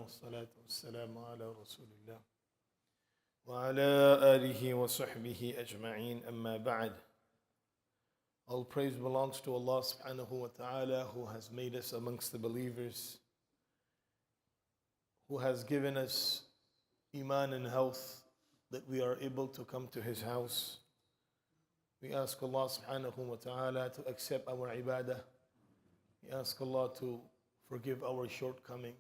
والصلاة والسلام على رسول الله وعلى آله وصحبه أجمعين أما بعد. All praise belongs to Allah subhanahu wa ta'ala, who has made us amongst the believers, who has given us Iman and health, that we are able to come to His house. We ask Allah subhanahu wa ta'ala to accept our ibadah. We ask Allah to forgive our shortcomings.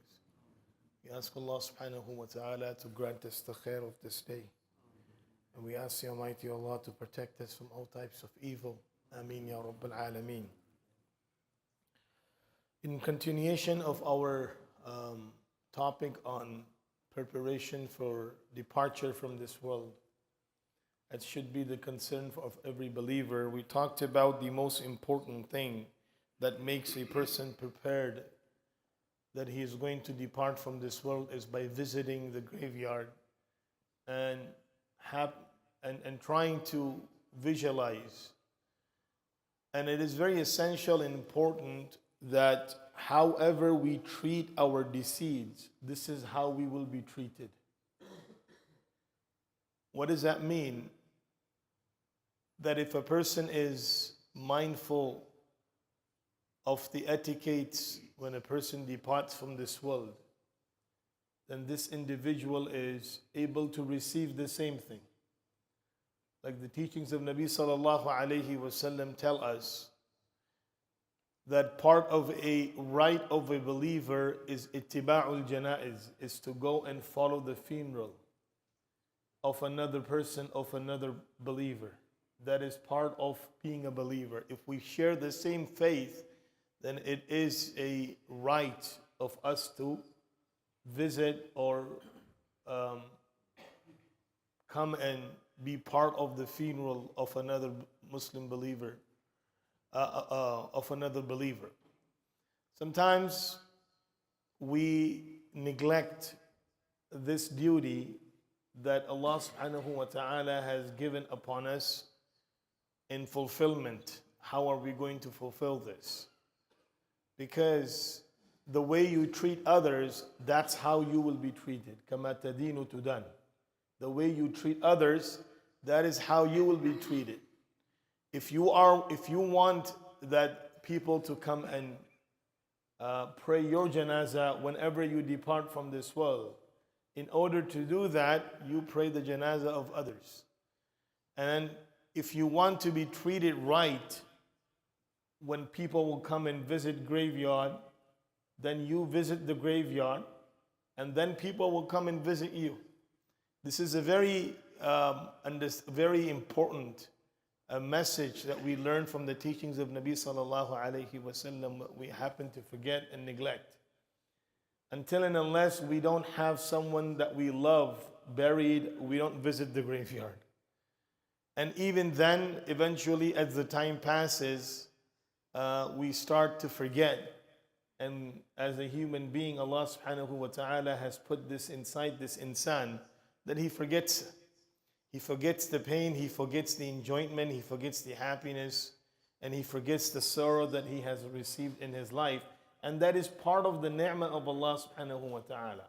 We ask Allah subhanahu wa ta'ala to grant us the khair of this day. And we ask the Almighty Allah to protect us from all types of evil. Ameen ya Rabbil Alameen. In continuation of our topic on preparation for departure from this world, it should be the concern of every believer. We talked about the most important thing that makes a person prepared that he is going to depart from this world is by visiting the graveyard and trying to visualize. And it is very essential and important that however we treat our deceased, this is how we will be treated. What does that mean? That if a person is mindful of the etiquettes when a person departs from this world, then this individual is able to receive the same thing. Like the teachings of Nabi sallallahu alayhi wasallam tell us that part of a right of a believer is ittiba'ul janaiz, is to go and follow the funeral of another person, of another believer. That is part of being a believer. If we share the same faith, then it is a right of us to visit or come and be part of the funeral of another Muslim believer, of another believer. Sometimes we neglect this duty that Allah subhanahu wa ta'ala has given upon us in fulfillment. How are we going to fulfill this? Because the way you treat others, that's how you will be treated. كَمَا تَدِينُ تُدَانُ. The way you treat others, that is how you will be treated. If you want that people to come and pray your janazah whenever you depart from this world, in order to do that, you pray the janazah of others. And if you want to be treated right, when people will come and visit graveyard, then you visit the graveyard, and then people will come and visit you. This is a very important message that we learn from the teachings of Nabi sallallahu alayhi wasallam, that we happen to forget and neglect. Until and unless we don't have someone that we love buried, we don't visit the graveyard. And even then, eventually, as the time passes, we start to forget. And as a human being, Allah subhanahu wa ta'ala has put this inside this insan, that he forgets. He forgets the pain, he forgets the enjoyment, he forgets the happiness, and he forgets the sorrow that he has received in his life. And that is part of the ni'mah of Allah subhanahu wa ta'ala.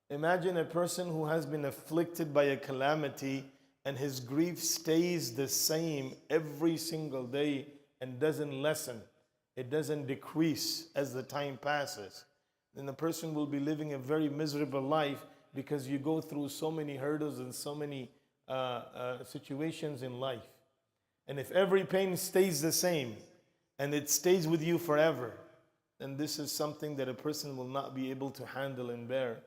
Imagine a person who has been afflicted by a calamity and his grief stays the same every single day and doesn't lessen. It doesn't decrease as the time passes. Then the person will be living a very miserable life, because you go through so many hurdles and so many situations in life. And if every pain stays the same and it stays with you forever, then this is something that a person will not be able to handle and bear,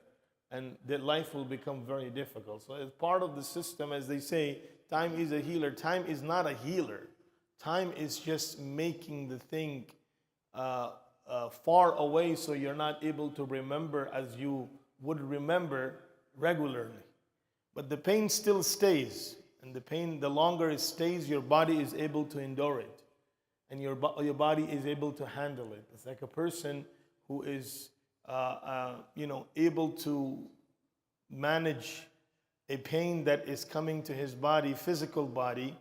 and that life will become very difficult. So as part of the system, as they say, time is a healer. Time is not a healer. Time is just making the thing far away, so you're not able to remember as you would remember regularly. But the pain still stays, and the pain, the longer it stays, your body is able to endure it, and your body is able to handle it. It's like a person who is able to manage a pain that is coming to his body, physical body,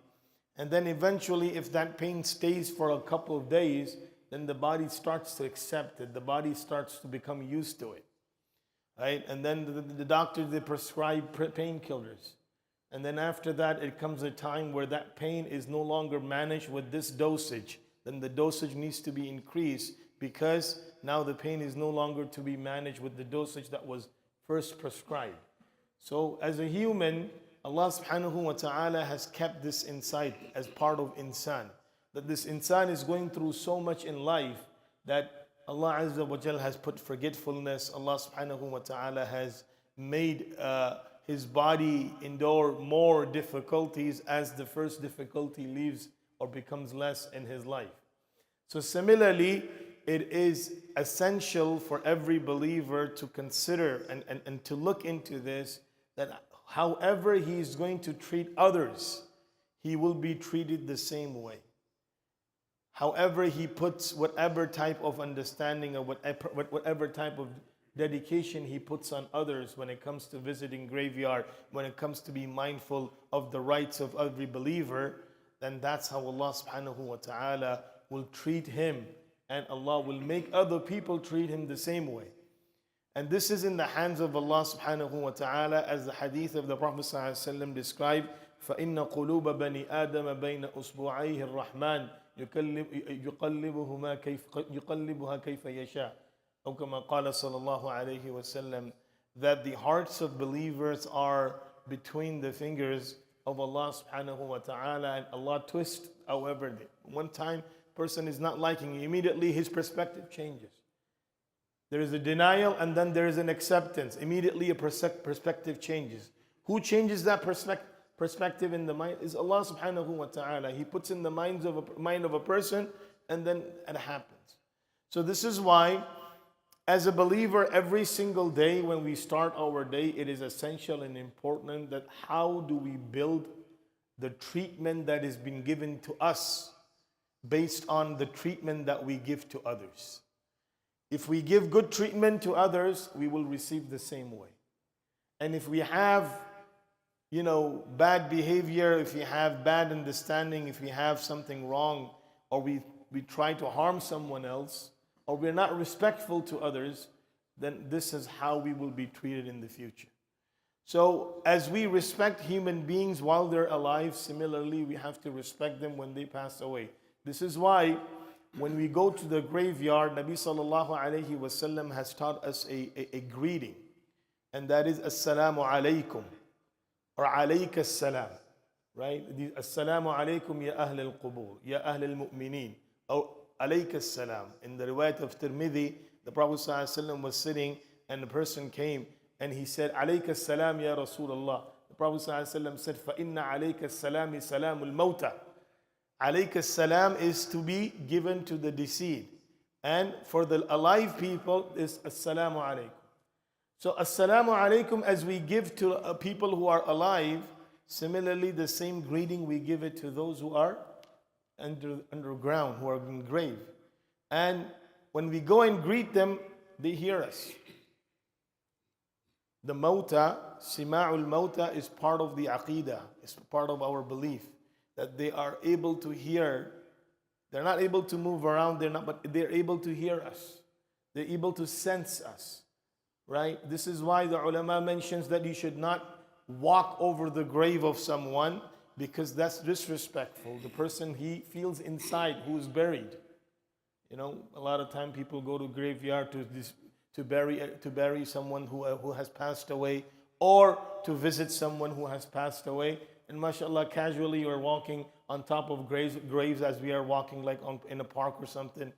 and then eventually, if that pain stays for a couple of days, then the body starts to accept it. The body starts to become used to it. right? And then the doctor, they prescribe painkillers. And then after that, it comes a time where that pain is no longer managed with this dosage. Then the dosage needs to be increased because now the pain is no longer to be managed with the dosage that was first prescribed. So as a human, Allah subhanahu wa ta'ala has kept this inside as part of insan. That this insan is going through so much in life that Allah Azza wa Jal has put forgetfulness. Allah subhanahu wa ta'ala has made his body endure more difficulties as the first difficulty leaves or becomes less in his life. So similarly, it is essential for every believer to consider and to look into this, that however he is going to treat others, he will be treated the same way. However he puts whatever type of understanding or whatever type of dedication he puts on others when it comes to visiting graveyard, when it comes to be mindful of the rights of every believer, then that's how Allah subhanahu wa ta'ala will treat him, and Allah will make other people treat him the same way. And this is in the hands of Allah subhanahu wa ta'ala, as the hadith of the Prophet sallallahu alaihi wasallam described, فَإِنَّ قُلُوبَ بَنِي آدَمَ بَيْنَ أُصْبُعَيْهِ الرَّحْمَنِ يُقَلِّبُهَا كَيْفَ يَشَاءُ أو كما قال صلى الله عليه وسلم, that the hearts of believers are between the fingers of Allah subhanahu wa ta'ala, and Allah twists however. One time person is not liking it, immediately his perspective changes. There is a denial and then there is an acceptance. Immediately a perspective changes. Who changes that perspective in the mind? Is Allah subhanahu wa ta'ala. He puts in the mind of a person, and then it happens. So this is why, as a believer, every single day when we start our day, it is essential and important that how do we build the treatment that has been given to us based on the treatment that we give to others. If we give good treatment to others, we will receive the same way. And if we have, bad behavior, if we have bad understanding, if we have something wrong, or we try to harm someone else, or we're not respectful to others, then this is how we will be treated in the future. So as we respect human beings while they're alive, similarly we have to respect them when they pass away. This is why when we go to the graveyard, Nabi sallallahu alayhi wasallam has taught us a greeting, and that is Assalamu alaikum, or alayka assalam, right? Assalamu alaikum ya ahl al-qubur, ya ahl al-mu'mineen, or alayka assalam. In the riwayat of Tirmidhi, the Prophet sallallahu alayhi wasallam was sitting and the person came and he said, alayka assalam ya Rasulullah. The Prophet sallallahu alayhi wasallam said, fa inna alayka assalami salamul mawta. Alayka salam is to be given to the deceased, and for the alive people is assalamu alaikum. So assalamu alaikum, as we give to people who are alive, similarly the same greeting we give it to those who are underground, who are in grave. And when we go and greet them, they hear us. The mawta, sima'ul mawta, is part of the aqidah, it's part of our belief, that they are able to hear. They're not able to move around, but they're able to hear us. They're able to sense us, right? This is why the ulama mentions that you should not walk over the grave of someone, because that's disrespectful. The person, he feels inside who is buried. A lot of time people go to graveyard to bury someone who has passed away, or to visit someone who has passed away. And mashallah, casually you're walking on top of graves as we are walking in a park or something.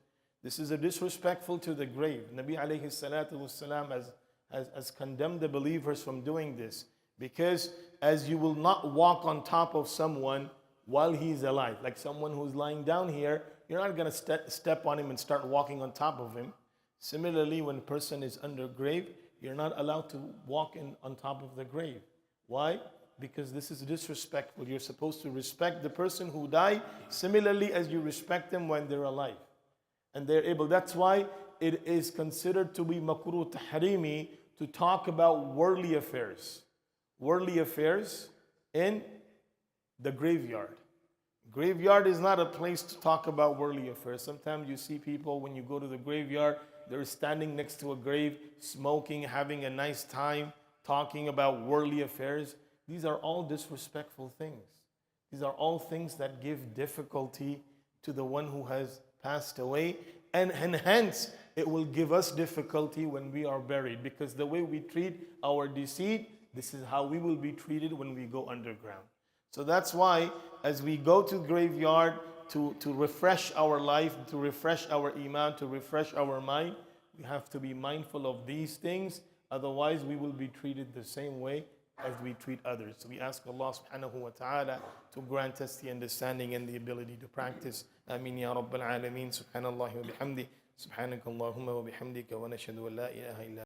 This is a disrespectful to the grave. Nabi alayhi salatu wassalam has condemned the believers from doing this, because as you will not walk on top of someone while he's alive. Like someone who's lying down here, you're not going to step on him and start walking on top of him. Similarly, when a person is under grave, you're not allowed to walk on top of the grave. Why? Because this is disrespectful. You're supposed to respect the person who died similarly as you respect them when they're alive. And they're able. That's why it is considered to be makruh tahrimi to talk about worldly affairs. Worldly affairs in the graveyard. Graveyard is not a place to talk about worldly affairs. Sometimes you see people, when you go to the graveyard, they're standing next to a grave, smoking, having a nice time, talking about worldly affairs. These are all disrespectful things. These are all things that give difficulty to the one who has passed away, and hence it will give us difficulty when we are buried, because the way we treat our deceased, this is how we will be treated when we go underground. So that's why as we go to the graveyard to refresh our life, to refresh our iman, to refresh our mind, we have to be mindful of these things. Otherwise, we will be treated the same way as we treat others. So we ask Allah subhanahu wa ta'ala to grant us the understanding and the ability to practice. Ameen ya Rabbal Alameen. Subhanallah wa bihamdi. Subhanakallahumma wa bihamdika wa nashhadu an la ilaha illa